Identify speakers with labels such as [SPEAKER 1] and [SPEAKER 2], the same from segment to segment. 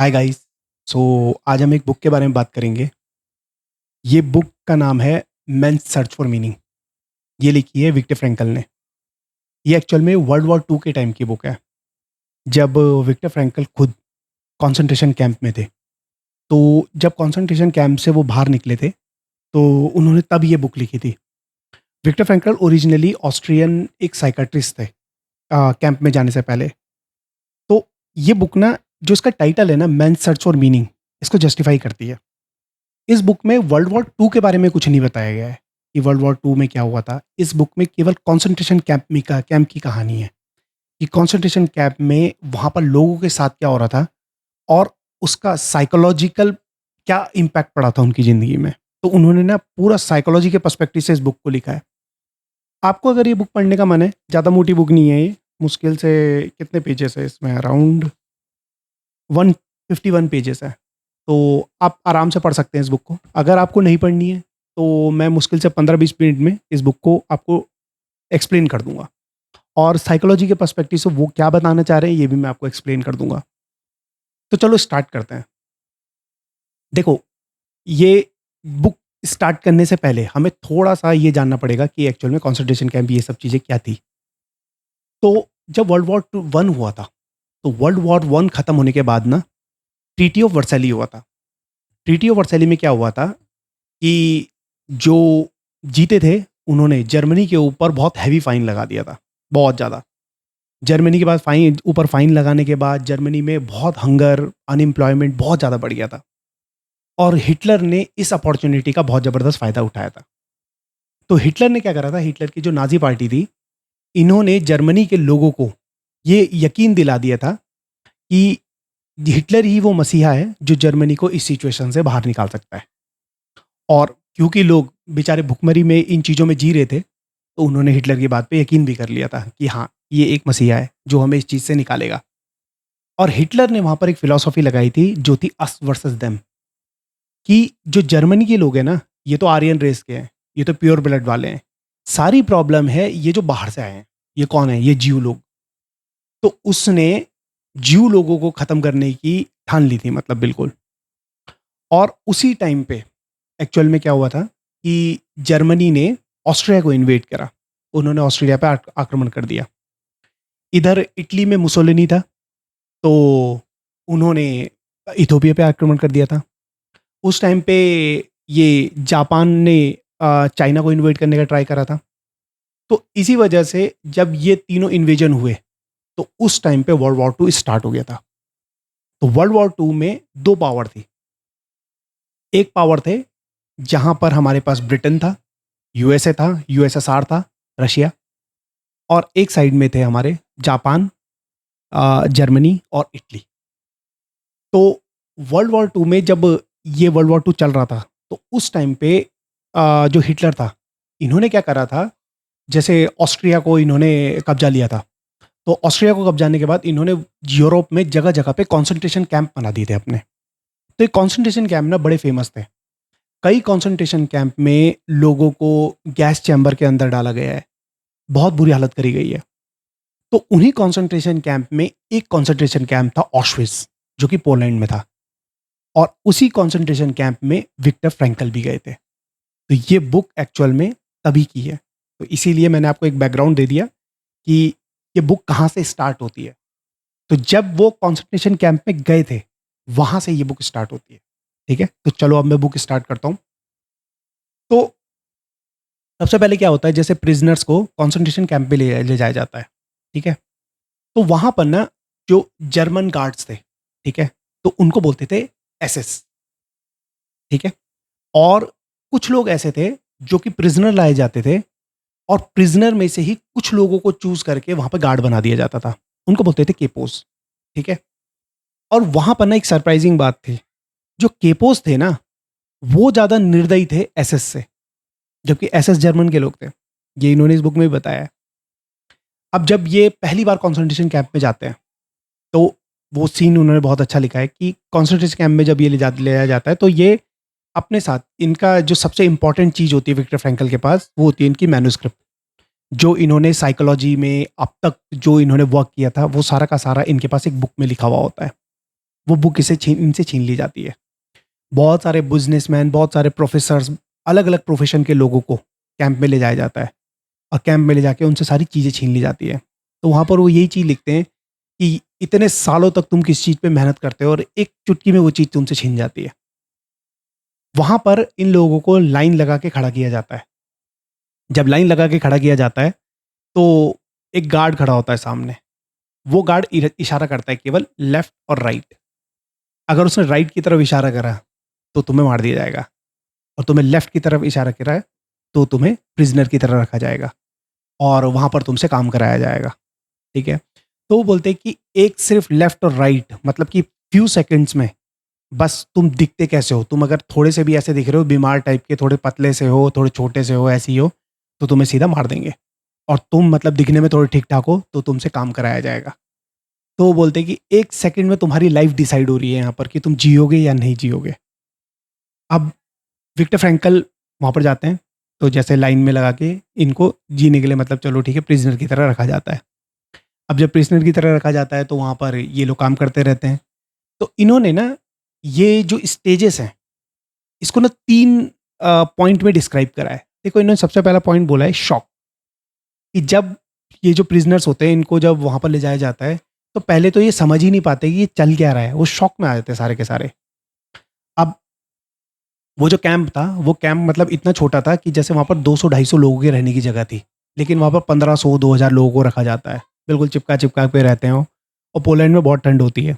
[SPEAKER 1] Hi guys. सो आज हम एक बुक के बारे में बात करेंगे। ये बुक का नाम है मेंस सर्च फॉर मीनिंग। ये लिखी है विक्टर फ्रैंकल ने। ये एक्चुअल में वर्ल्ड वॉर टू के टाइम की बुक है, जब विक्टर फ्रैंकल खुद कंसंट्रेशन कैंप में थे। तो जब कंसंट्रेशन कैंप से वो बाहर निकले थे, तो उन्होंने तब ये बुक लिखी थी। विक्टर फ्रैंकल ओरिजिनली ऑस्ट्रियन एक साइकाट्रिस्ट थे, कैंप में जाने से पहले। तो ये बुक ना, जो इसका टाइटल है ना, मेंस सर्च फॉर मीनिंग, इसको जस्टिफाई करती है। इस बुक में वर्ल्ड वॉर टू के बारे में कुछ नहीं बताया गया है कि वर्ल्ड वॉर टू में क्या हुआ था। इस बुक में केवल कंसंट्रेशन कैंप की कहानी है कि कंसंट्रेशन कैंप में वहाँ पर लोगों के साथ क्या हो रहा था और उसका साइकोलॉजिकल क्या इम्पैक्ट पड़ा था उनकी ज़िंदगी में। तो उन्होंने ना पूरा साइकोलॉजी के पर्सपेक्टिव से इस बुक को लिखा है। आपको अगर ये बुक पढ़ने का मन है, ज़्यादा मोटी बुक नहीं है ये। मुश्किल से कितने पेजेस है इसमें, अराउंड 151 पेजेस है। तो आप आराम से पढ़ सकते हैं इस बुक को। अगर आपको नहीं पढ़नी है, तो मैं मुश्किल से 15-20 मिनट में इस बुक को आपको एक्सप्लेन कर दूँगा, और साइकोलॉजी के पर्सपेक्टिव से वो क्या बताना चाह रहे हैं, ये भी मैं आपको एक्सप्लेन कर दूँगा। तो चलो स्टार्ट करते हैं। देखो, ये बुक स्टार्ट करने से पहले हमें थोड़ा-सा ये जानना पड़ेगा कि एक्चुअल में कंसंट्रेशन कैंप ये सब चीज़ें क्या थी। तो जब वर्ल्ड वॉर टू 1 हुआ था, तो वर्ल्ड वॉर 1 खत्म होने के बाद ना ट्रीटी ऑफ वर्साइली हुआ था। ट्रीटी ऑफ वर्साइली में क्या हुआ था कि जो जीते थे, उन्होंने जर्मनी के ऊपर बहुत हैवी फाइन लगा दिया था, बहुत ज़्यादा। जर्मनी के बाद फाइन ऊपर फाइन लगाने के बाद जर्मनी में बहुत हंगर, अनएम्प्लॉयमेंट बहुत ज़्यादा बढ़ गया था, और हिटलर ने इस अपॉर्चुनिटी का बहुत ज़बरदस्त फ़ायदा उठाया था। तो हिटलर ने क्या करा था, हिटलर की जो नाज़ी पार्टी थी, इन्होंने जर्मनी के लोगों को ये यकीन दिला दिया था कि हिटलर ही वो मसीहा है जो जर्मनी को इस सिचुएशन से बाहर निकाल सकता है। और क्योंकि लोग बेचारे भुखमरी में इन चीज़ों में जी रहे थे, तो उन्होंने हिटलर की बात पे यकीन भी कर लिया था कि हाँ, ये एक मसीहा है जो हमें इस चीज़ से निकालेगा। और हिटलर ने वहाँ पर एक फ़िलॉसफ़ी लगाई थी जो थी अस वर्सेस देम, कि जो जर्मनी के लोग हैं ना, ये तो आर्यन रेस के हैं, ये तो प्योर ब्लड वाले हैं। सारी प्रॉब्लम है ये जो बाहर से आए हैं। ये कौन है? ये ज्यू लोग। तो उसने ज्यू लोगों को ख़त्म करने की ठान ली थी, मतलब बिल्कुल। और उसी टाइम पे एक्चुअल में क्या हुआ था कि जर्मनी ने ऑस्ट्रिया को इन्वेड करा। उन्होंने ऑस्ट्रेलिया पे आक्रमण कर दिया। इधर इटली में मुसोलिनी था, तो उन्होंने इथोपिया पे आक्रमण कर दिया था। उस टाइम पे ये जापान ने चाइना को इन्वेड करने का ट्राई करा था। तो इसी वजह से जब ये तीनों इन्वेजन हुए, तो उस टाइम पे वर्ल्ड वॉर टू स्टार्ट हो गया था। तो वर्ल्ड वॉर टू में दो पावर थी। एक पावर थे जहां पर हमारे पास ब्रिटेन था, यूएसए था, यूएसएसआर था, रशिया। और एक साइड में थे हमारे जापान, जर्मनी और इटली। तो वर्ल्ड वॉर टू में जब ये वर्ल्ड वॉर टू चल रहा था, तो उस टाइम पे जो हिटलर था, इन्होंने क्या करा था, जैसे ऑस्ट्रिया को इन्होंने कब्जा लिया था। तो ऑस्ट्रिया को कब्जाने के बाद इन्होंने यूरोप में जगह जगह पे कॉन्सेंट्रेशन कैंप बना दिए थे अपने। तो ये कॉन्सेंट्रेशन कैंप ना बड़े फेमस थे। कई कॉन्सेंट्रेशन कैंप में लोगों को गैस चैम्बर के अंदर डाला गया है, बहुत बुरी हालत करी गई है। तो उन्हीं कॉन्सेंट्रेशन कैंप में एक कॉन्सेंट्रेशन कैंप था ऑश्विट्ज़, जो कि पोलैंड में था। और उसी कॉन्सेंट्रेशन कैंप में विक्टर फ्रैंकल भी गए थे। तो ये बुक एक्चुअल में तभी की है। तो इसीलिए मैंने आपको एक बैकग्राउंड दे दिया कि ये बुक कहाँ से स्टार्ट होती है। तो जब वो कॉन्सेंट्रेशन कैंप में गए थे, वहाँ से ये बुक स्टार्ट होती है। ठीक है? तो चलो अब मैं बुक स्टार्ट करता हूँ। तो सबसे पहले क्या होता है, जैसे प्रिजनर्स को कॉन्सेंट्रेशन कैंप में ले ले जाया जाता है। ठीक है? तो वहाँ पर ना जो जर्मन गार्ड्स थे, ठीक है? तो उनको बोलते थे एसएस। ठीक है? और कुछ लोग ऐसे थे जो कि प्रिजनर लाए जाते थे, और प्रिजनर में से ही कुछ लोगों को चूज़ करके वहाँ पे गार्ड बना दिया जाता था। उनको बोलते थे केपोस। ठीक है? और वहाँ पर ना एक सरप्राइज़िंग बात थी। जो केपोस थे ना, वो ज़्यादा निर्दयी थे एसएस से, जबकि एसएस जर्मन के लोग थे। ये इन्होंने इस बुक में भी बताया है। अब जब ये पहली बार कॉन्सेंट्रेशन कैंप में जाते हैं, तो वो सीन उन्होंने बहुत अच्छा लिखा है कि कॉन्सेंट्रेशन कैंप में जब ये ले जाया जाता है, तो ये अपने साथ इनका जो सबसे इम्पोर्टेंट चीज़ होती है विक्टर फ्रैंकल के पास, वो होती है इनकी मैन्युस्क्रिप्ट। जो इन्होंने साइकोलॉजी में अब तक जो इन्होंने वर्क किया था, वो सारा का सारा इनके पास एक बुक में लिखा हुआ होता है। वो बुक इनसे छीन ली जाती है। बहुत सारे बिजनेसमैन, बहुत सारे प्रोफेसर्स, अलग अलग प्रोफेशन के लोगों को कैंप में ले जाया जाता है और कैंप में ले जाके उनसे सारी चीज़ें छीन ली जाती है। तो वहाँ पर वो यही चीज़ लिखते हैं कि इतने सालों तक तुम किस चीज़ पे मेहनत करते हो और एक चुटकी में वो चीज़ तुमसे छीन जाती है। वहाँ पर इन लोगों को लाइन लगा के खड़ा किया जाता है। जब लाइन लगा के खड़ा किया जाता है, तो एक गार्ड खड़ा होता है सामने। वो गार्ड इशारा करता है केवल लेफ्ट और राइट। अगर उसने राइट की तरफ इशारा करा, तो तुम्हें मार दिया जाएगा, और तुम्हें लेफ्ट की तरफ इशारा करा है, तो तुम्हें प्रिज़नर की तरह रखा जाएगा और वहाँ पर तुमसे काम कराया जाएगा, ठीक है? तो वो बोलते हैं कि एक सिर्फ़ लेफ्ट और राइट, मतलब कि फ्यू सेकंड्स में बस तुम दिखते कैसे हो, तुम अगर थोड़े से भी ऐसे दिख रहे हो बीमार टाइप के, थोड़े पतले से हो, थोड़े छोटे से हो, ऐसे ही हो, तो तुम्हें सीधा मार देंगे। और तुम मतलब दिखने में थोड़े ठीक-ठाक हो, तो तुमसे काम कराया जाएगा। तो वो बोलते हैं कि 1 सेकंड में तुम्हारी लाइफ़ डिसाइड हो रही है यहाँ पर कि तुम जियोगे या नहीं जियोगे। अब विक्टर फ्रैंकल वहाँ पर जाते हैं, तो जैसे लाइन में लगा के इनको जीने के लिए, मतलब चलो ठीक है, प्रिज़नर की तरह रखा जाता है। अब जब प्रिज़नर की तरह रखा जाता है, तो वहाँ पर ये लोग काम करते रहते हैं। तो इन्होंने ना ये जो स्टेजेस हैं, इसको ना 3 पॉइंट में डिस्क्राइब करा है। देखो, इन्होंने सबसे पहला पॉइंट बोला है शॉक, कि जब ये जो प्रिज़नर्स होते हैं, इनको जब वहाँ पर ले जाया जाता है, तो पहले तो ये समझ ही नहीं पाते कि ये चल क्या रहा है, वो शॉक में आ जाते हैं सारे के सारे। अब वो जो कैंप था, वो कैंप मतलब इतना छोटा था कि जैसे वहाँ पर 200-250 लोगों के रहने की जगह थी। लेकिन वहाँ पर 1500-2000 लोगों को रखा जाता है। बिल्कुल चिपका-चिपका के रहते हैं वो, और पोलैंड में बहुत ठंड होती है।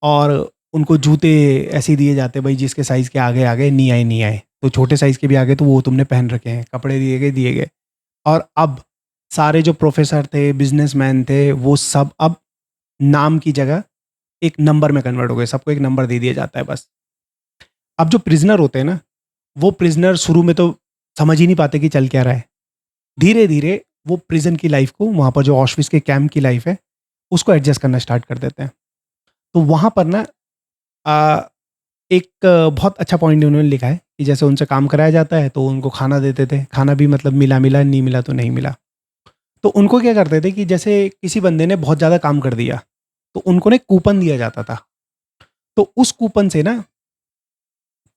[SPEAKER 1] और उनको जूते ऐसे ही दिए जाते हैं, भाई जिसके साइज़ के आगे आ गए, नहीं आए, नहीं आए। तो छोटे साइज़ के भी आ गए तो वो तुमने पहन रखे हैं, कपड़े दिए गए, दिए गए। और अब सारे जो प्रोफ़ेसर थे, बिज़नेसमैन थे, वो सब अब नाम की जगह एक नंबर में कन्वर्ट हो गए। सबको एक नंबर दे दिया जाता है बस। अब जो प्रिज़नर होते हैं ना, वो प्रिज़नर शुरू में तो समझ ही नहीं पाते कि चल क्या रहा है। धीरे-धीर वो प्रिज़न की लाइफ़ को, वहाँ पर जो ऑश्विट्ज़ के कैंप की लाइफ़ है, उसको एडजस्ट करना स्टार्ट कर देते हैं। तो वहाँ पर ना अ, एक बहुत अच्छा पॉइंट उन्होंने लिखा है कि जैसे उनसे काम कराया जाता है, तो उनको खाना देते थे। खाना भी मतलब मिला-मिला, नहीं मिला तो नहीं मिला। तो उनको क्या करते थे कि जैसे किसी बंदे ने बहुत ज़्यादा काम कर दिया, तो उनको ना एक कूपन दिया जाता था। तो उस कूपन से ना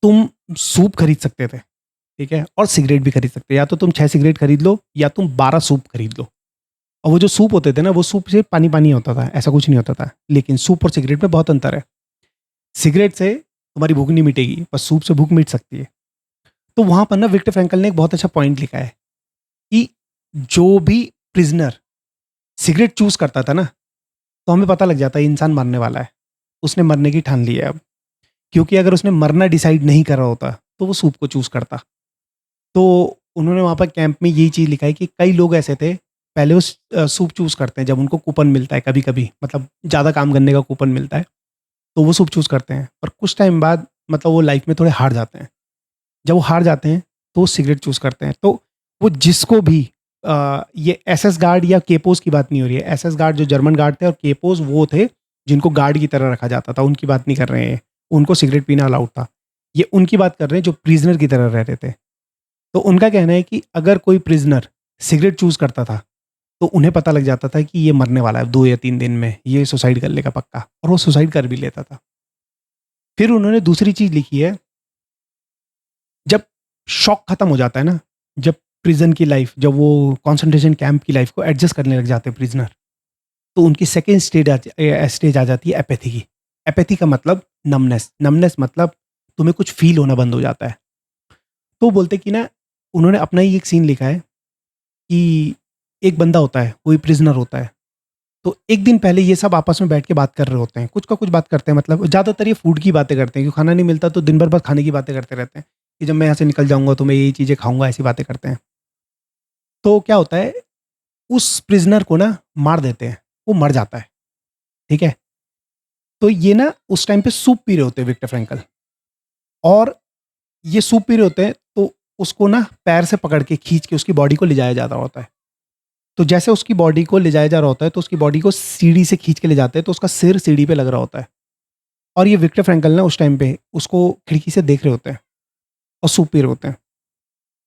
[SPEAKER 1] तुम सूप खरीद सकते थे, ठीक है? और सिगरेट भी खरीद सकते थे। या तो तुम 6 सिगरेट खरीद लो, या तुम 12 सूप खरीद लो। और वो जो सूप होते थे ना, वो सूप सिर्फ़ पानी-पानी होता था, ऐसा कुछ नहीं होता था। लेकिन सूप और सिगरेट में बहुत अंतर है। सिगरेट से तुम्हारी भूख नहीं मिटेगी, पर सूप से भूख मिट सकती है। तो वहाँ पर ना विक्टर फ्रैंकल ने एक बहुत अच्छा पॉइंट लिखा है कि जो भी प्रिज़नर सिगरेट चूज़ करता था ना, तो हमें पता लग जाता है ये इंसान मरने वाला है। उसने मरने की ठान ली है अब। क्योंकि अगर उसने मरना डिसाइड नहीं करा होता, तो वो सूप को चूज़ करता। तो उन्होंने वहाँ पर कैंप में यही चीज़ लिखा है कि कई लोग ऐसे थे, पहले वो सूप चूज़ करते हैं जब उनको कूपन मिलता है कभी-कभी, मतलब ज़्यादा काम करने का कूपन मिलता है, तो वो सूप चूज़ करते हैं। और कुछ टाइम बाद मतलब वो लाइफ़ में थोड़े हार जाते हैं। जब वो हार जाते हैं, तो वो सिगरेट चूज़ करते हैं। तो वो जिसको भी ये एसएस गार्ड या केपोस की बात नहीं हो रही है। एसएस गार्ड जो जर्मन गार्ड थे, और केपोस वो थे जिनको गार्ड की तरह रखा जाता था, उनकी बात नहीं कर रहे हैं। उनको सिगरेट पीना अलाउड था। ये उनकी बात कर रहे हैं जो प्रिज़नर की तरह रह रहे थे। तो उनका कहना है कि अगर कोई प्रिज़नर सिगरेट चूज़ करता था, तो उन्हें पता लग जाता था कि ये मरने वाला है 2 या 3 दिन में, ये सुसाइड कर लेगा पक्का, और वो सुसाइड कर भी लेता था। फिर उन्होंने दूसरी चीज़ लिखी है, जब शॉक खत्म हो जाता है ना, जब प्रिज़न की लाइफ़, जब वो कंसंट्रेशन कैंप की लाइफ़ को एडजस्ट करने लग जाते हैं प्रिज़नर, तो उनकी सेकंड स्टेज आ जाती है एपैथी की। एपैथी का मतलब नमनेस, नमनेस मतलब तुम्हें कुछ फ़ील होना बंद हो जाता है। तो बोलते हैं कि ना, उन्होंने अपना ही एक सीन लिखा है कि एक बंदा होता है, कोई प्रिज़नर होता है, तो एक दिन पहले ये सब आपस में बैठ के बात कर रहे होते हैं, कुछ का कुछ बात करते हैं, मतलब ज़्यादातर ये फूड की बातें करते हैं, क्योंकि खाना नहीं मिलता तो दिन भर बस खाने की बातें करते रहते हैं, कि जब मैं यहाँ से निकल जाऊँगा तो मैं यही चीज़ें खाऊँगा, ऐसी बातें करते हैं। तो क्या होता है, उस प्रिज़नर को ना मार देते हैं, वो मर जाता है, ठीक है? तो ये ना उस टाइम पे सूप पी रहे होते हैं विक्टर फ्रैंकल, और ये सूप पी रहे होते हैं, तो उसको ना पैर से पकड़ के खींच के उसकी बॉडी को ले जाया जा रहा होता है। तो जैसे उसकी बॉडी को ले जाया जा रहा होता है, तो उसकी बॉडी को सीढ़ी से खींच के ले जाते हैं, तो उसका सिर सीढ़ी पे लग रहा होता है। और ये विक्टर फ्रैंकल ना उस टाइम पे उसको खिड़की से देख रहे होते हैं, और सूप पी रहे होते हैं,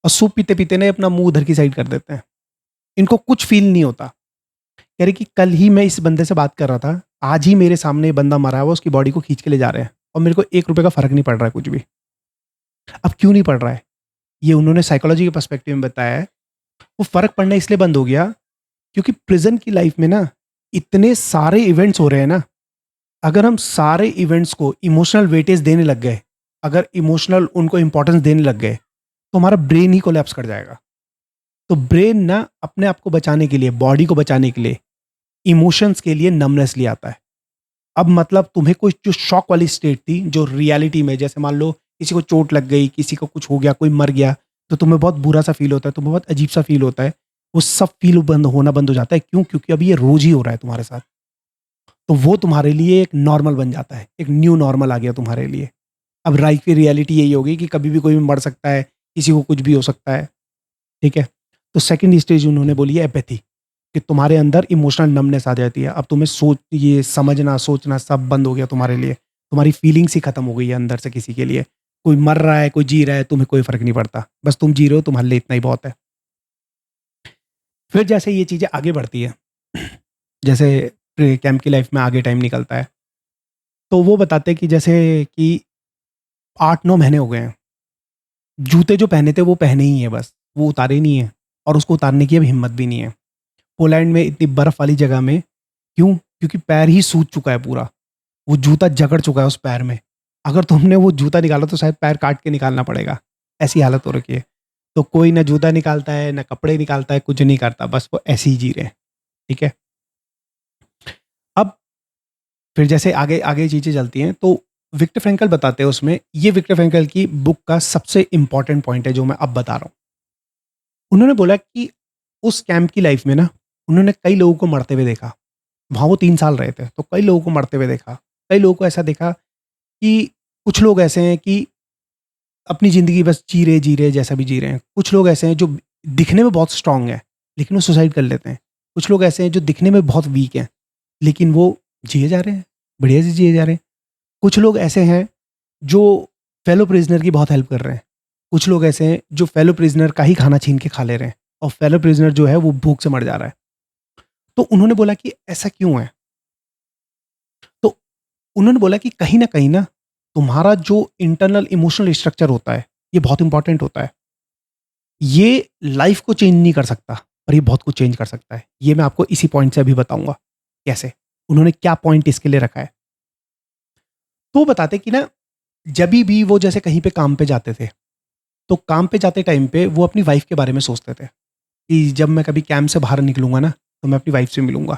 [SPEAKER 1] और सूप पीते-पीते ना अपना मुँह उधर की साइड कर देते हैं। इनको कुछ फ़ील नहीं होता, कह रही कि कल ही मैं इस बंदे से बात कर रहा था, आज ही मेरे सामने ये बंदा मरा हुआ, उसकी बॉडी को खींच के ले जा रहे हैं और मेरे को 1 रुपए का फ़र्क नहीं पड़ रहा है कुछ भी। अब क्यों नहीं पड़ रहा है? ये उन्होंने साइकोलॉजी के पर्सपेक्टिव में बताया है। वो फ़र्क पड़ना इसलिए बंद हो गया क्योंकि प्रेज़ेंट की लाइफ़ में ना इतने सारे इवेंट्स हो रहे हैं ना, अगर हम सारे इवेंट्स को इमोशनल वेटेज देने लग गए, अगर इमोशनल उनको इम्पोर्टेंस देने लग गए, तो हमारा ब्रेन ही कोलैप्स कर जाएगा। तो ब्रेन ना अपने आप को बचाने के लिए, बॉडी को बचाने के लिए, इमोशंस के लिए नमनेस ले आता है। अब मतलब तुम्हें कोई जो शॉक वाली स्टेट थी, जो रियलिटी में जैसे मान लो किसी को चोट लग गई, किसी को कुछ हो गया, कोई मर गया, तो तुम्हें बहुत बुरा-सा फ़ील होता है, तुम्हें बहुत अजीब-सा फ़ील होता है। वो सब फ़ील बंद होना बंद हो जाता है। क्यों? क्योंकि अब ये रोज़ ही हो रहा है तुम्हारे साथ। तो वो तुम्हारे लिए एक नॉर्मल बन जाता है, एक न्यू नॉर्मल आ गया तुम्हारे लिए। अब लाइफ़ की रियलिटी यही होगी कि कभी भी कोई भी मर सकता है, किसी को कुछ भी हो सकता है, ठीक है? तो सेकंड स्टेज उन्होंने बोली है एपैथी, कि तुम्हारे अंदर इमोशनल नमनेस आ जाती है। अब तुम्हें ये समझना, सोचना सब बंद हो गया तुम्हारे लिए। तुम्हारी फीलिंग्स ही खत्म हो गई है अंदर से किसी के लिए। कोई मर रहा है, कोई जी रहा है, तुम्हें कोई फ़र्क नहीं पड़ता। बस तुम जी रहे हो, तुम्हारे लिए इतना ही बहुत है। फिर जैसे ये चीज़ें आगे बढ़ती है, जैसे कैंप की लाइफ़ में आगे टाइम निकलता है, तो वो बताते हैं कि जैसे कि 8-9 महीने हो गए हैं। जूते जो पहने थे वो पहने ही हैं बस, वो उतारे नहीं हैं और उसको उतारने की अब हिम्मत भी नहीं है। पोलैंड में इतनी बर्फ़ वाली जगह में क्यों? क्योंकि पैर ही सूज चुका है पूरा। वो जूता जकड़ चुका है उस पैर में। अगर तुमने वो जूता निकाला तो शायद पैर काट के निकालना पड़ेगा। ऐसी हालत हो रखी है। तो कोई ना जूता निकालता है, ना कपड़े निकालता है, कुछ नहीं करता। बस वो ऐसे ही जी रहे हैं। ठीक है? अब फिर जैसे आगे आगे चीज़ें चलती हैं तो विक्टर फ्रैंकल बताते हैं उसमें, ये विक्टर फ्रैंकल की बुक का सबसे इम्पोर्टेंट पॉइंट है जो मैं अब बता रहा हूँ। उन्होंने बोला कि उस कैंप की लाइफ़ में ना उन्होंने कई लोगों को मरते हुए देखा। वहाँ वो 3 साल रहे थे, तो कई लोगों को मरते हुए देखा। कई लोगों को ऐसा देखा कि कुछ लोग ऐसे हैं कि अपनी ज़िंदगी बस जी रहे जैसा भी जी रहे हैं। कुछ लोग ऐसे हैं जो दिखने में बहुत स्ट्रॉन्ग हैं, लेकिन वो सुसाइड कर लेते हैं। कुछ लोग ऐसे हैं जो दिखने में बहुत वीक हैं, लेकिन वो जिए जा रहे हैं, बढ़िया से जिए जा रहे हैं। कुछ लोग ऐसे हैं जो फेलो प्रिज़नर की बहुत हेल्प कर रहे हैं। कुछ लोग ऐसे हैं जो फेलो प्रिज़नर का ही खाना छीन के खा ले रहे हैं और फेलो प्रिज़नर जो है वो भूख से मर जा रहा है। तो उन्होंने बोला कि ऐसा क्यों है? तो उन्होंने बोला कि कहीं न कहीं ना तुम्हारा जो इंटरनल इमोशनल स्ट्रक्चर होता है, ये बहुत इम्पोर्टेंट होता है। ये लाइफ़ को चेंज नहीं कर सकता, पर ये बहुत कुछ चेंज कर सकता है। ये मैं आपको इसी पॉइंट से अभी बताऊँगा, कैसे? उन्होंने क्या पॉइंट इसके लिए रखा है। तो वो बताते कि ना जभी भी वो जैसे कहीं पे काम पे जाते थे, तो काम पे जाते टाइम पे वो अपनी वाइफ़ के बारे में सोचते थे, कि जब मैं कभी कैंप से बाहर निकलूँगा ना, तो मैं अपनी वाइफ़ से मिलूँगा।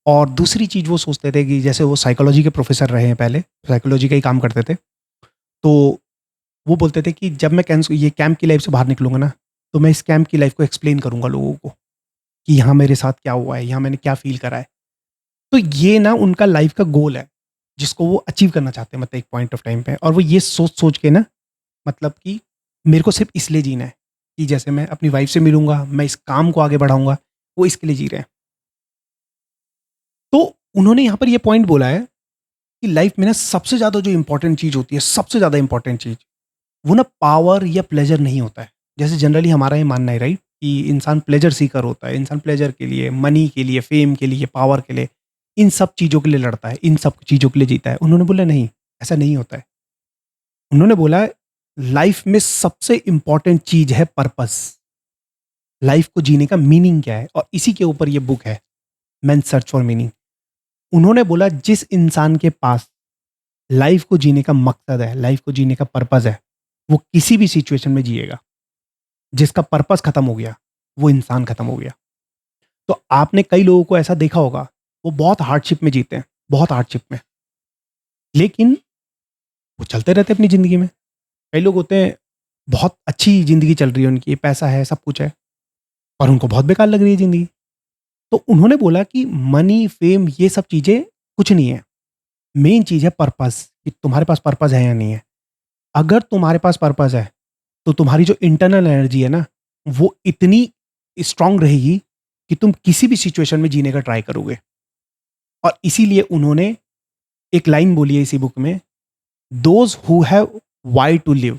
[SPEAKER 1] और दूसरी चीज़ वो सोचते थे कि जैसे वो साइकोलॉजी के प्रोफ़ेसर रहे हैं पहले, साइकोलॉजी का ही काम करते थे। तो वो बोलते थे कि जब मैं ये कैंप की लाइफ़ से बाहर निकलूँगा ना, तो मैं इस कैंप की लाइफ़ को एक्सप्लेन करूँगा लोगों को, कि यहाँ मेरे साथ क्या हुआ है, यहाँ मैंने क्या फ़ील करा है। तो ये ना उनका लाइफ़ का गोल है, जिसको वो अचीव करना चाहते हैं मतलब एक पॉइंट ऑफ टाइम पे, और वो ये सोच-सोच के ना मतलब कि मेरे को सिर्फ़ इसलिए जीना है, कि जैसे मैं अपनी वाइफ़ से मिलूँगा, मैं इस काम को आगे बढ़ाऊँगा, वो इसके लिए जी रहे हैं। तो उन्होंने यहाँ पर ये पॉइंट बोला है कि लाइफ़ में ना सबसे ज़्यादा जो इम्पोर्टेंट चीज़ होती है, सबसे ज़्यादा इम्पोर्टेंट चीज़, वो ना पावर या प्लेज़र नहीं होता है। जैसे जनरली हमारा ये मानना है राइट, कि इंसान प्लेज़र सीकर होता है, इंसान प्लेज़र के लिए, मनी के लिए, फ़ेम के लिए, पावर के लिए, इन सब चीज़ों के लिए लड़ता है, इन सब चीज़ों के लिए जीता है। उन्होंने बोला नहीं, ऐसा नहीं होता है। उन्होंने बोला लाइफ़ में सबसे इम्पोर्टेंट चीज़ है पर्पस। लाइफ़ को जीने का मीनिंग क्या है? और इसी के ऊपर ये बुक है, मेन्स सर्च फॉर मीनिंग। उन्होंने बोला जिस इंसान के पास लाइफ़ को जीने का मकसद है, लाइफ़ को जीने का पर्पस है, वो किसी भी सिचुएशन में जिएगा। जिसका पर्पस खत्म हो गया, वो इंसान खत्म हो गया। तो आपने कई लोगों को ऐसा देखा होगा, वो बहुत हार्डशिप में जीते हैं, बहुत हार्डशिप में। लेकिन वो चलते रहते हैं अपनी ज़िंदगी में। कई लोग होते हैं, बहुत अच्छी ज़िंदगी चल रही है उनकी, पैसा है, सब कुछ है, पर उनको बहुत बेकार लग रही है ज़िंदगी। तो उन्होंने बोला कि मनी, फ़ेम ये सब चीज़ें कुछ नहीं है। मेन चीज़ है पर्पस, कि तुम्हारे पास पर्पस है या नहीं है। अगर तुम्हारे पास पर्पस है, तो तुम्हारी जो इंटरनल एनर्जी है ना, वो इतनी स्ट्रॉन्ग रहेगी कि तुम किसी भी सिचुएशन में जीने का ट्राई करोगे। और इसीलिए उन्होंने एक लाइन बोली है इसी बुक में, those who have why to live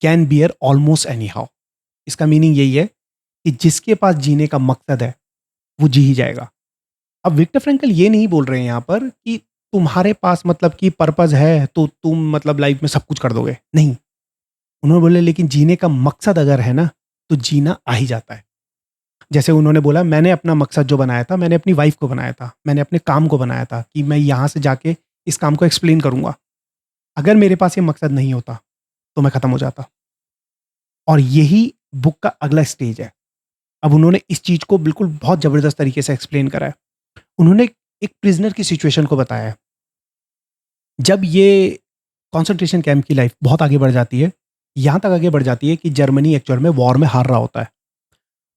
[SPEAKER 1] can bear almost any how. इसका मीनिंग यही है कि जिसके पास जीने का मकसद है, वो जी ही जाएगा। अब विक्टर फ्रैंकल ये नहीं बोल रहे हैं यहाँ पर कि तुम्हारे पास मतलब कि पर्पस है तो तुम मतलब लाइफ में सब कुछ कर दोगे, नहीं। उन्होंने बोले लेकिन जीने का मकसद अगर है ना, तो जीना आ ही जाता है। जैसे उन्होंने बोला मैंने अपना मकसद जो बनाया था, मैंने अपनी वाइफ को बनाया था, मैंने अपने काम को बनाया था कि मैं यहाँ से जाके इस काम को एक्सप्लेन करूँगा। अगर मेरे पास ये मकसद नहीं होता, तो मैं खत्म हो जाता। और यही बुक का अगला स्टेज है। अब उन्होंने इस चीज़ को बिल्कुल बहुत ज़बरदस्त तरीके से एक्सप्लेन करा है। उन्होंने एक प्रिज़नर की सिचुएशन को बताया है। जब ये कंसंट्रेशन कैंप की लाइफ बहुत आगे बढ़ जाती है, यहाँ तक आगे बढ़ जाती है कि जर्मनी एक्चुअल में वॉर में हार रहा होता है।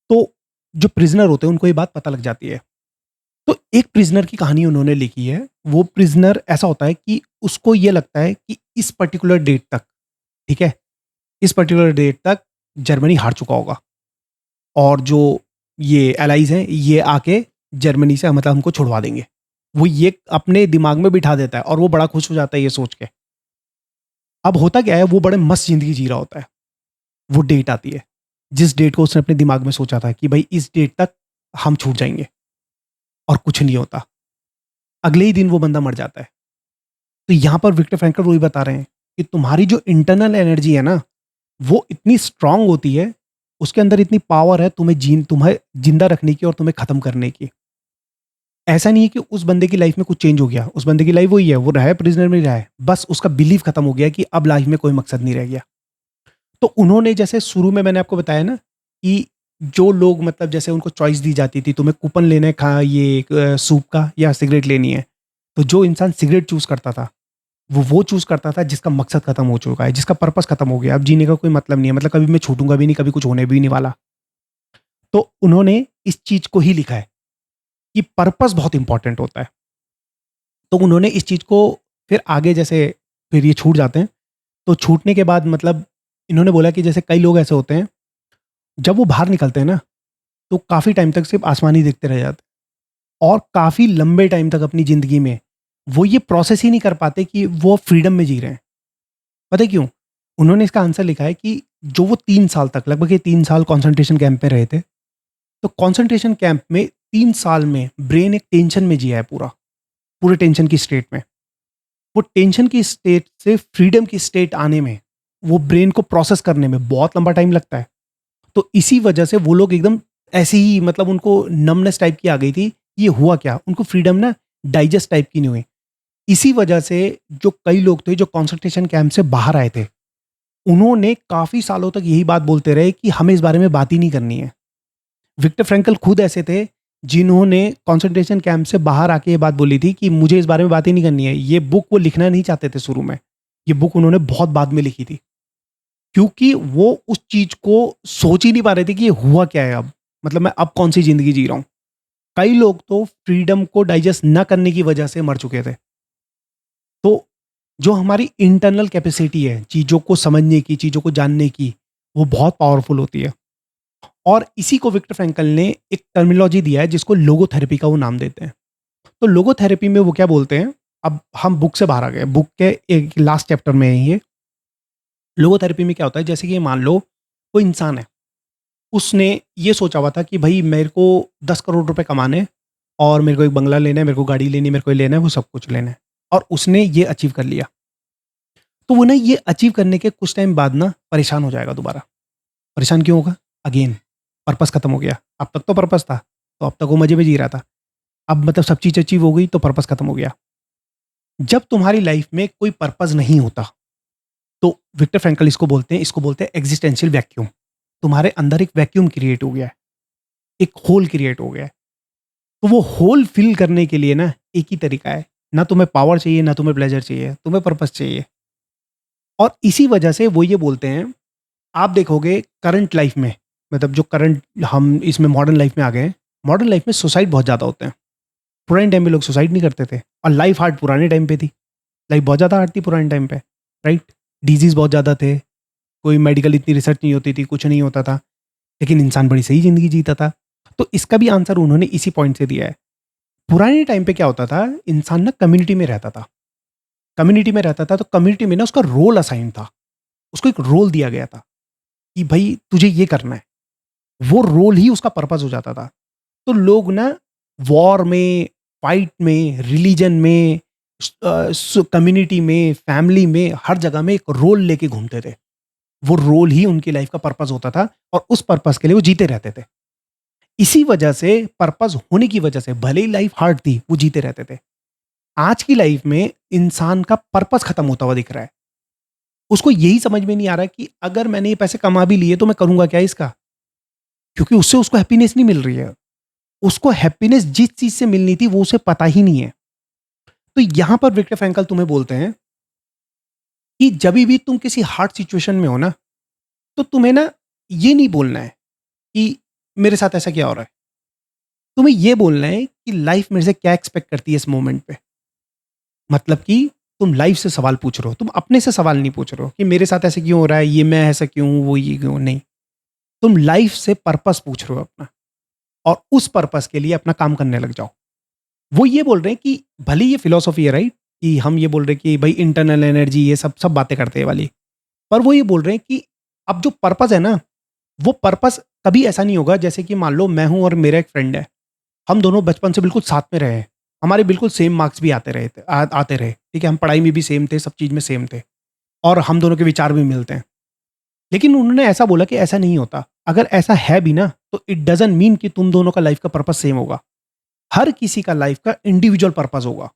[SPEAKER 1] तो जो प्रिज़नर होते हैं उनको ये बात पता लग जाती है। तो एक प्रिज़नर की कहानी उन्होंने लिखी है। वो प्रिज़नर ऐसा होता है कि उसको ये लगता है कि इस पर्टिकुलर डेट तक, ठीक है? इस पर्टिकुलर डेट तक जर्मनी हार चुका होगा और जो ये एलाइज़ हैं, ये आके जर्मनी से मतलब हमको छुड़वा देंगे। वो ये अपने दिमाग में बिठा देता है और वो बड़ा खुश हो जाता है ये सोच के। अब होता क्या है, वो बड़े मस्त ज़िंदगी जी रहा होता है। वो डेट आती है, जिस डेट को उसने अपने दिमाग में सोचा था कि भाई इस डेट तक हम छूट जाएँगे और कुछ नहीं होता। अगले ही दिन वो बंदा मर जाता है। तो यहाँ पर विक्टर फ्रैंकल वही बता रहे हैं कि तुम्हारी जो इंटरनल एनर्जी है ना, वो इतनी स्ट्रांग होती है, उसके अंदर इतनी पावर है तुम्हें जिंदा रखने की और तुम्हें खत्म करने की। ऐसा नहीं है कि उस बंदे की लाइफ में कुछ चेंज हो गया, उस बंदे की लाइफ वही है, वो रहा है प्रिजनर में ही रहा है, बस उसका बिलीव खत्म हो गया कि अब लाइफ में कोई मकसद नहीं रह गया। तो उन्होंने जैसे शुरू में मैंने आपको बताया ना कि जो लोग मतलब जैसे उनको चॉइस दी जाती थी, तुम्हें कूपन लेना है खा ये सूप का या सिगरेट लेनी है, तो जो इंसान सिगरेट चूज करता था, वो चूज़ करता था जिसका मकसद खत्म हो चुका है, जिसका पर्पस खत्म हो गया, अब जीने का कोई मतलब नहीं है, मतलब कभी मैं छूटूँगा भी नहीं, कभी कुछ होने भी नहीं वाला। तो उन्होंने इस चीज़ को ही लिखा है कि पर्पस बहुत इम्पोर्टेंट होता है। तो उन्होंने इस चीज़ को फिर आगे जैसे फिर ये छूट जाते हैं, तो छूटने के बाद मतलब इन्होंने बोला कि जैसे कई लोग ऐसे होते हैं, जब वो बाहर निकलते हैं ना, तो काफ़ी टाइम तक सिर्फ़ आसमान ही देखते रह जाते हैं और काफ़ी लंबे टाइम तक अपनी ज़िंदगी में वो ये प्रोसेस ही नहीं कर पाते कि वो फ्रीडम में जी रहे हैं। पता है क्यों? उन्होंने इसका आंसर लिखा है कि जो वो 3 साल तक लगभग ये 3 साल कंसंट्रेशन कैंप में रहे थे। तो कंसंट्रेशन कैंप में 3 साल में ब्रेन एक टेंशन में जिया है पूरा, पूरे टेंशन की स्टेट में। वो टेंशन की स्टेट से फ्रीडम की स्टेट आने में, वो ब्रेन को प्रोसेस करने में बहुत लंबा टाइम लगता है। तो इसी वजह से वो लोग एकदम ऐसे ही मतलब उनको नमनेस टाइप की आ गई थी, ये हुआ क्या? उनको फ्रीडम ना डाइजेस्ट टाइप की नहीं हुई। इसी वजह से जो कई लोग थे जो कंसंट्रेशन कैंप से बाहर आए थे, उन्होंने काफ़ी सालों तक यही बात बोलते रहे कि हमें इस बारे में बात ही नहीं करनी है। विक्टर फ्रैंकल खुद ऐसे थे, जिन्होंने कंसंट्रेशन कैंप से बाहर आके ये बात बोली थी कि मुझे इस बारे में बात ही नहीं करनी है। ये बुक वो लिखना नहीं चाहते थे शुरू में। ये बुक उन्होंने बहुत बाद में लिखी थी। क्योंकि वो उस चीज़ को सोच ही नहीं पा रहे थे कि ये हुआ क्या है अब? मतलब मैं अब कौन-सी ज़िंदगी जी रहा हूँ? कई लोग तो फ्रीडम को डाइजेस्ट ना करने की वजह से मर चुके थे। तो जो हमारी इंटरनल कैपेसिटी है, चीज़ों को समझने की, चीज़ों को जानने की, वो बहुत पावरफुल होती है। और इसी को विक्टर फ्रैंकल ने एक टर्मिनोलॉजी दिया है जिसको लोगोथेरेपी का वो नाम देते हैं। तो लोगोथेरेपी में वो क्या बोलते हैं, अब हम बुक से बाहर आ गए, बुक के एक लास्ट चैप्टर में है ये। लोगोथेरेपी में क्या होता है, जैसे कि मान लो कोई इंसान है, उसने ये सोचा हुआ था कि भई मेरे को 10 करोड़ रुपए कमाने हैं और मेरे को एक बंगला लेना है, मेरे को गाड़ी लेनी है, मेरे को ये लेना है, वो सब कुछ लेना है। और उसने ये अचीव कर लिया। तो वो ना ये अचीव करने के कुछ टाइम बाद ना परेशान हो जाएगा दोबारा। परेशान क्यों होगा? अगेन पर्पस खत्म हो गया। अब तक तो पर्पस था, तो अब तक वो मज़े में जी रहा था। अब मतलब सब चीज़ अचीव हो गई तो पर्पस खत्म हो गया। जब तुम्हारी लाइफ में कोई पर्पस नहीं होता, तो विक्टर फ्रैंकल इसको बोलते हैं एक्जिस्टेंशियल वैक्यूम। तुम्हारे अंदर एक वैक्यूम क्रिएट हो गया है, एक होल क्रिएट हो गया है। तो वो होल फिल करने के लिए ना एक ही तरीका है, ना तुम्हें पावर चाहिए, ना तुम्हें प्लेज़र चाहिए, तुम्हें पर्पस चाहिए। और इसी वजह से वो ये बोलते हैं, आप देखोगे करंट लाइफ में, मतलब जो करंट हम इसमें मॉडर्न लाइफ में आ गए हैं, मॉडर्न लाइफ में सुसाइड बहुत ज़्यादा होते हैं। पुराने टाइम में लोग सुसाइड नहीं करते थे और लाइफ हार्ड पुराने टाइम पे थी। लाइफ बहुत ज़्यादा हार्ड थी पुराने टाइम पे, राइट? डिज़ीज़ बहुत ज़्यादा थे, कोई मेडिकल इतनी रिसर्च नहीं होती थी, कुछ नहीं होता था, लेकिन इंसान बड़ी सही ज़िंदगी जीता था। तो इसका भी आंसर उन्होंने इसी पॉइंट से दिया है। पुराने टाइम पे क्या होता था, इंसान ना कम्युनिटी में रहता था। कम्युनिटी में रहता था तो कम्युनिटी में ना उसका रोल असाइन था। उसको एक रोल दिया गया था कि भई तुझे ये करना है। वो रोल ही उसका पर्पस हो जाता था। तो लोग ना वॉर में फाइट में, रिलीजन में, कम्युनिटी में, फैमिली में, हर जगह में एक रोल लेके घूमते थे। वो रोल ही उनकी लाइफ का पर्पस होता था और उस पर्पस के लिए वो जीते रहते थे। इसी वजह से, पर्पस होने की वजह से, भले ही लाइफ हार्ड थी, वो जीते रहते थे। आज की लाइफ में इंसान का पर्पस खत्म होता हुआ दिख रहा है। उसको यही समझ में नहीं आ रहा है कि अगर मैंने ये पैसे कमा भी लिए तो मैं करूंगा क्या इसका? क्योंकि उससे उसको हैप्पीनेस नहीं मिल रही है। उसको हैप्पीनेस जिस चीज से मिलनी थी वो उसे पता ही नहीं है। तो यहां पर विक्टर फ्रैंकल तुम्हें बोलते हैं कि जब भी तुम किसी हार्ड सिचुएशन में हो ना, तो तुम्हें ना ये नहीं बोलना है कि मेरे साथ ऐसा क्या हो रहा है। तुम्हें ये बोलना है कि लाइफ मेरे से क्या एक्सपेक्ट करती है इस मोमेंट पे। मतलब कि तुम लाइफ से सवाल पूछ रहे हो, तुम अपने से सवाल नहीं पूछ रहे हो कि मेरे साथ ऐसे क्यों हो रहा है, ये मैं ऐसा क्यों हूं, वो ये क्यों नहीं। तुम लाइफ से पर्पस पूछ रहे हो अपना, और उस पर्पस के लिए अपना काम करने लग जाओ। वो ये बोल रहे हैं कि भले ये फिलॉसफी है, राइट, कि हम ये बोल रहे हैं कि भाई इंटरनल एनर्जी, ये सब सब बातें करते हैं वाली। पर वो ये बोल रहे हैं कि अब जो पर्पस है ना, वो पर्पस कभी ऐसा नहीं होगा जैसे कि मान लो मैं हूं और मेरा एक फ्रेंड है। हम दोनों बचपन से बिल्कुल साथ में रहे हैं। हमारे बिल्कुल सेम मार्क्स भी आते रहे, ठीक है, हम पढ़ाई में भी सेम थे, सब चीज़ में सेम थे, और हम दोनों के विचार भी मिलते हैं। लेकिन उन्होंने ऐसा बोला कि ऐसा नहीं होता। अगर ऐसा है भी ना, तो इट डजंट मीन कि तुम दोनों का लाइफ का पर्पस सेम होगा। हर किसी का लाइफ का इंडिविजुअल पर्पस होगा,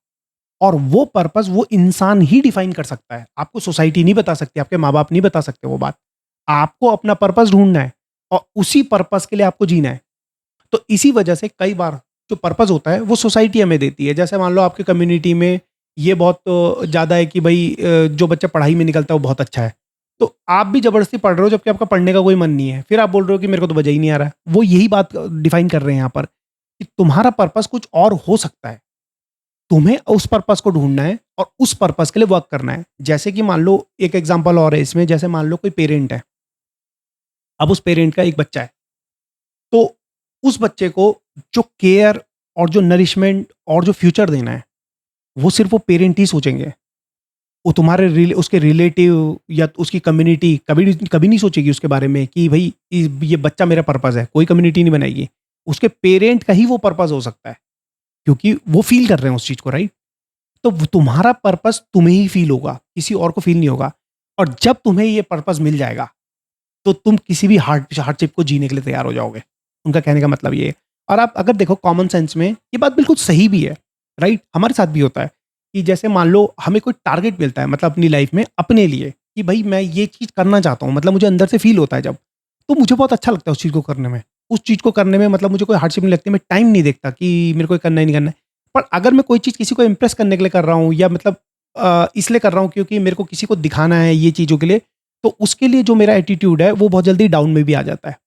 [SPEAKER 1] और वो पर्पस वो इंसान ही डिफाइन कर सकता है। आपको सोसाइटी नहीं बता सकती, आपके माँ बाप नहीं बता सकते वो बात। आपको अपना पर्पस ढूंढना है और उसी पर्पस के लिए आपको जीना है। तो इसी वजह से कई बार जो पर्पस होता है वो सोसाइटी हमें देती है। जैसे मान लो आपकी कम्युनिटी में ये बहुत ज़्यादा है कि भाई जो बच्चा पढ़ाई में निकलता है वो बहुत अच्छा है, तो आप भी ज़बरदस्ती पढ़ रहे हो जबकि आपका पढ़ने का कोई मन नहीं है, फिर आप बोल रहे हो कि मेरे को तो मजा ही नहीं आ रहा है। वो यही बात डिफाइन कर रहे हैं यहाँ पर कि तुम्हारा पर्पस कुछ और हो सकता है। तुम्हें उस पर्पस को ढूंढना है और उस पर्पस के लिए वर्क करना है। जैसे कि मान लो एक एग्जांपल और है इसमें, जैसे मान लो कोई पेरेंट है। अब उस पेरेंट का एक बच्चा है, तो उस बच्चे को जो केयर और जो नरिशमेंट और जो फ्यूचर देना है, वो सिर्फ वो पेरेंट ही सोचेंगे। वो तुम्हारे उसके रिलेटिव या उसकी कम्युनिटी कभी कभी नहीं सोचेगी उसके बारे में कि भाई ये बच्चा मेरा पर्पस है। कोई कम्युनिटी नहीं बनाएगी। उसके पेरेंट का ही वो पर्पस हो सकता है, क्योंकि वो फील कर रहे हैं उस चीज को, राइट। तो तुम्हारा पर्पस तुम्हें ही फील होगा, किसी और को फील नहीं होगा। और जब तुम्हें ये पर्पस मिल जाएगा, तो तुम किसी भी हार्डशिप को जीने के लिए तैयार हो जाओगे। उनका कहने का मतलब ये है। और आप अगर देखो कॉमन सेंस में ये बात बिल्कुल सही भी है, राइट। हमारे साथ भी होता है कि जैसे मान लो हमें कोई टारगेट मिलता है, मतलब अपनी लाइफ में अपने लिए, कि भाई मैं ये चीज़ करना चाहता हूँ, मतलब मुझे अंदर से फील होता है जब, तो मुझे बहुत अच्छा लगता है उस चीज़ को करने में। उस चीज़ को करने में मतलब मुझे कोई हार्डशिप नहीं लगती, मैं टाइम नहीं देखता कि मेरे को ये करना ही नहीं करना है। पर अगर मैं कोई चीज़ किसी को इम्प्रेस करने के लिए कर रहा हूँ, या मतलब इसलिए कर रहा हूँ क्योंकि मेरे को किसी को दिखाना है ये चीज़ों के लिए, तो उसके लिए जो मेरा एटीट्यूड है वो बहुत जल्दी डाउन में भी आ जाता है।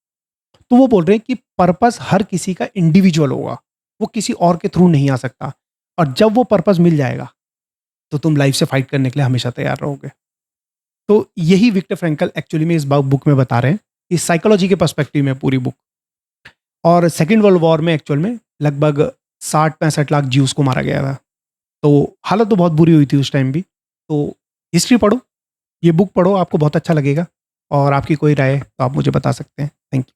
[SPEAKER 1] तो वो बोल रहे हैं कि पर्पस हर किसी का इंडिविजुअल होगा, वो किसी और के थ्रू नहीं आ सकता। और जब वो पर्पस मिल जाएगा, तो तुम लाइफ से फाइट करने के लिए हमेशा तैयार रहोगे। तो यही विक्टर फ्रैंकल एक्चुअली में इस बुक में बता रहे हैं, इस साइकोलॉजी के पर्सपेक्टिव में पूरी बुक। और सेकेंड वर्ल्ड वॉर में एक्चुअल में लगभग 60-65 लाख ज्यूस को मारा गया था। तो हालत तो बहुत बुरी हुई थी उस टाइम भी। तो हिस्ट्री पढ़ो, ये बुक पढ़ो, आपको बहुत अच्छा लगेगा। और आपकी कोई राय है तो आप मुझे बता सकते हैं। Thank you.